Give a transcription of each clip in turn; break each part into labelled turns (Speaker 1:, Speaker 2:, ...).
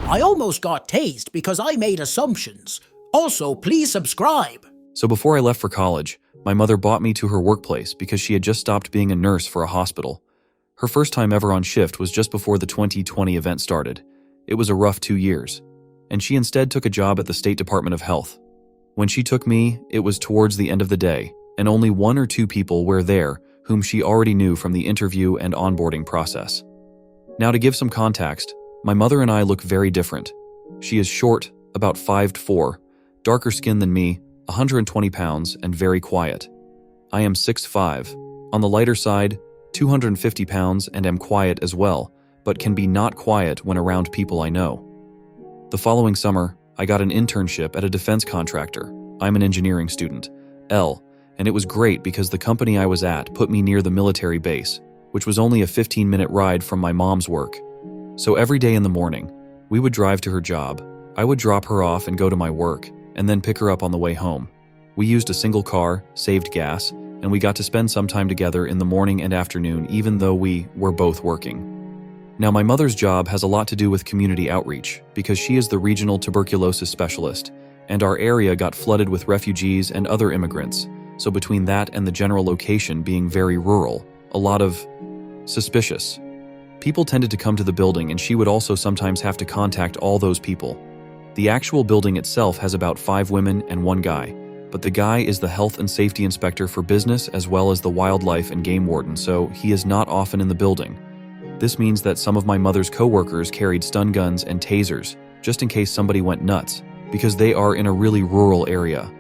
Speaker 1: I almost got tased because I made assumptions. Also, please subscribe.
Speaker 2: So before I left for college, my mother brought me to her workplace because she had just stopped being a nurse for a hospital. Her first time ever on shift was just before the 2020 event started. It was a rough 2 years, and she instead took a job at the State Department of Health. When she took me, it was towards the end of the day, and only 1 or 2 people were there whom she already knew from the interview and onboarding process. Now, to give some context, my mother and I look very different. She is short, about 5'4", darker skin than me, 120 pounds, and very quiet. I am 6'5", on the lighter side, 250 pounds, and am quiet as well, but can be not quiet when around people I know. The following summer, I got an internship at a defense contractor. I'm an engineering student, and it was great because the company I was at put me near the military base, which was only a 15-minute ride from my mom's work. So every day in the morning, we would drive to her job. I would drop her off and go to my work, and then pick her up on the way home. We used a single car, saved gas, and we got to spend some time together in the morning and afternoon even though we were both working. Now, my mother's job has a lot to do with community outreach because she is the regional tuberculosis specialist, and our area got flooded with refugees and other immigrants. So between that and the general location being very rural, a lot of suspicious people tended to come to the building, and she would also sometimes have to contact all those people. The actual building itself has about 5 women and 1 guy, but the guy is the health and safety inspector for business as well as the wildlife and game warden, so he is not often in the building. This means that some of my mother's co-workers carried stun guns and tasers, just in case somebody went nuts, because they are in a really rural area.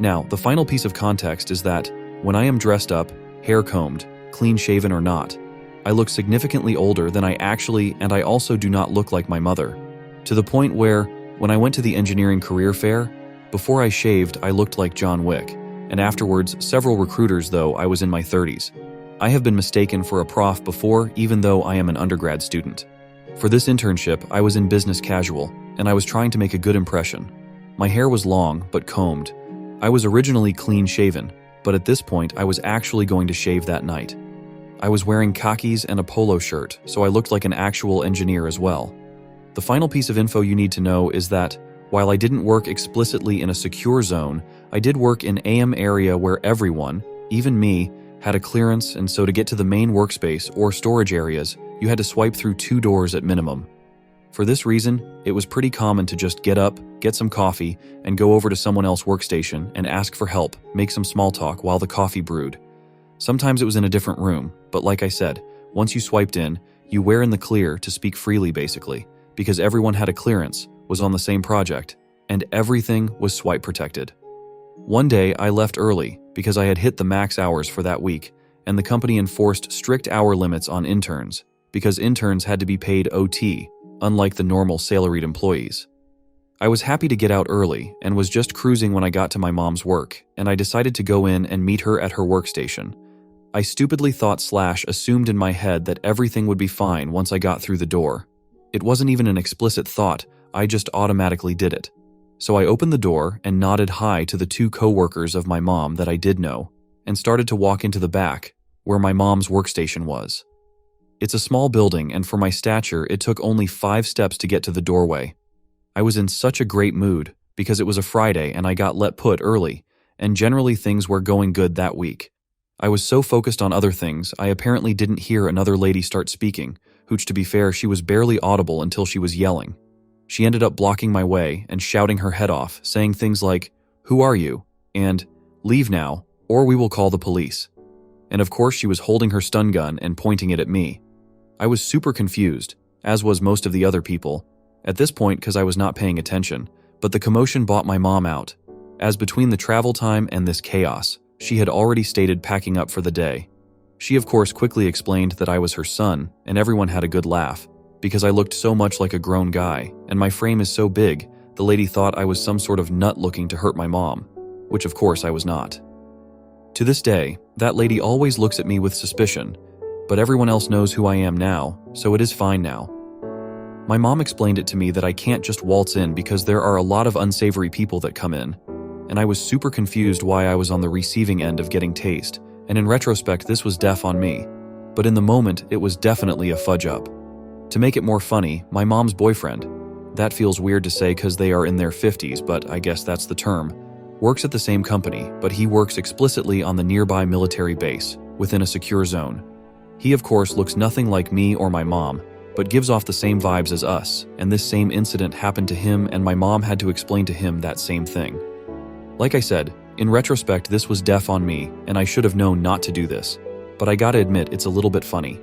Speaker 2: Now, the final piece of context is that when I am dressed up, hair combed, clean-shaven or not, I look significantly older than I actually, and I also do not look like my mother. To the point where, when I went to the engineering career fair, before I shaved, I looked like John Wick, and afterwards, several recruiters, though I was in my 30s. I have been mistaken for a prof before, even though I am an undergrad student. For this internship, I was in business casual, and I was trying to make a good impression. My hair was long, but combed. I was originally clean-shaven, but at this point, I was actually going to shave that night. I was wearing khakis and a polo shirt, so I looked like an actual engineer as well. The final piece of info you need to know is that, while I didn't work explicitly in a secure zone, I did work in AM area where everyone, even me, had a clearance, and so to get to the main workspace or storage areas, you had to swipe through 2 doors at minimum. For this reason, it was pretty common to just get up, get some coffee, and go over to someone else's workstation and ask for help, make some small talk while the coffee brewed. Sometimes it was in a different room, but like I said, once you swiped in, you were in the clear to speak freely basically, because everyone had a clearance, was on the same project, and everything was swipe protected. One day, I left early because I had hit the max hours for that week, and the company enforced strict hour limits on interns, because interns had to be paid OT, unlike the normal salaried employees. I was happy to get out early and was just cruising when I got to my mom's work, and I decided to go in and meet her at her workstation. I stupidly thought/assumed in my head that everything would be fine once I got through the door. It wasn't even an explicit thought, I just automatically did it. So I opened the door and nodded hi to the 2 co-workers of my mom that I did know, and started to walk into the back, where my mom's workstation was. It's a small building, and for my stature, it took only 5 steps to get to the doorway. I was in such a great mood, because it was a Friday and I got let put early, and generally things were going good that week. I was so focused on other things, I apparently didn't hear another lady start speaking, which to be fair, she was barely audible until she was yelling. She ended up blocking my way and shouting her head off, saying things like, "Who are you?" and "Leave now, or we will call the police." And of course she was holding her stun gun and pointing it at me. I was super confused, as was most of the other people, at this point because I was not paying attention, but the commotion bought my mom out, as between the travel time and this chaos, she had already stated packing up for the day. She of course quickly explained that I was her son, and everyone had a good laugh, because I looked so much like a grown guy, and my frame is so big, the lady thought I was some sort of nut looking to hurt my mom, which of course I was not. To this day, that lady always looks at me with suspicion, but everyone else knows who I am now, so it is fine now. My mom explained it to me that I can't just waltz in because there are a lot of unsavory people that come in, and I was super confused why I was on the receiving end of getting tased, and in retrospect this was deaf on me, but in the moment it was definitely a fudge up. To make it more funny, my mom's boyfriend, that feels weird to say because they are in their 50s, but I guess that's the term, works at the same company, but he works explicitly on the nearby military base, within a secure zone. He of course looks nothing like me or my mom, but gives off the same vibes as us, and this same incident happened to him and my mom had to explain to him that same thing. Like I said, in retrospect this was deaf on me and I should have known not to do this, but I gotta admit it's a little bit funny.